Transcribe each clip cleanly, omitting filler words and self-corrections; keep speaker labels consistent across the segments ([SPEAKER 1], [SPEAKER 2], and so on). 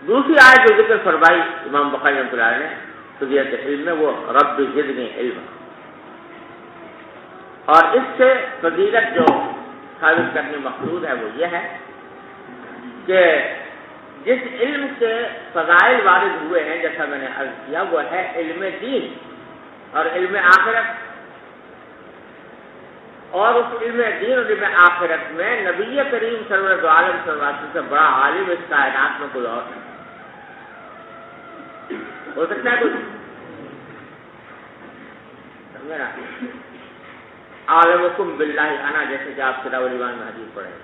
[SPEAKER 1] دوسری آیت جو ذکر فرمائی امام بخاری رحمۃ اللہ علیہ نے فضیلت علم میں، وہ رب زدنی علم، اور اس سے فضیلت جو ثابت کرنے مقصود ہے وہ یہ ہے کہ جس علم کے فضائل وارد ہوئے ہیں، جیسا میں نے عرض کیا، وہ ہے علم دین اور علم آخرت، اور اس علم دین اور علم آخرت میں نبی کریم سرور عالم صلی اللہ علیہ وسلم سے بڑا عالم اس کائنات میں کوئی اور نہیں ہو سکتا ہے کچھ، سمجھے نا؟ عالمکم باللہ انا، جیسے کہ آپ کتاب الایمان میں حدیث پڑھیں،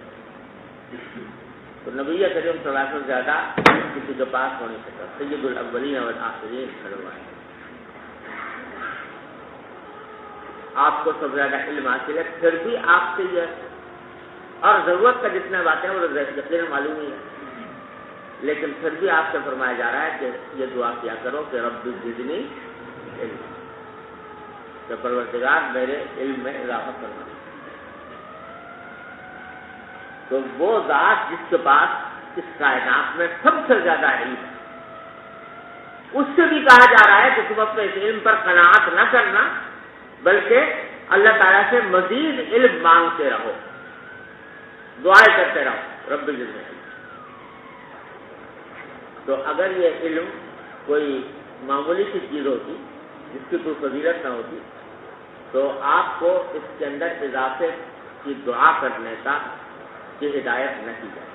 [SPEAKER 1] تو نبی کریم صلی اللہ علیہ وسلم زیادہ کسی کے پاس ہو نہیں سکتا، سید الاولین والآخرین فرمائے، آپ کو سب زیادہ علم حاصل ہے، پھر بھی آپ سے یہ اور ضرورت کا جتنا باتیں وہ یقیناً معلوم ہی ہے، لیکن پھر بھی آپ سے فرمایا جا رہا ہے کہ یہ دعا کیا کرو کہ رب زدنی علم، کہ پروردگار میرے علم میں اضافہ کرنا۔ تو وہ ذات جس کے پاس اس کائنات میں سب سے زیادہ علم ہے، اس سے بھی کہا جا رہا ہے کہ تم اپنے اس علم پر قناعت نہ کرنا، بلکہ اللہ تعالیٰ سے مزید علم مانگتے رہو، دعائیں کرتے رہو رب زدنی علم۔ تو اگر یہ علم کوئی معمولی سی چیز ہوتی جس کی کوئی فضیلت نہ ہوتی تو آپ کو اس کے اندر اضافے کی دعا کرنے کا کی ہدایت نہ کی جائے۔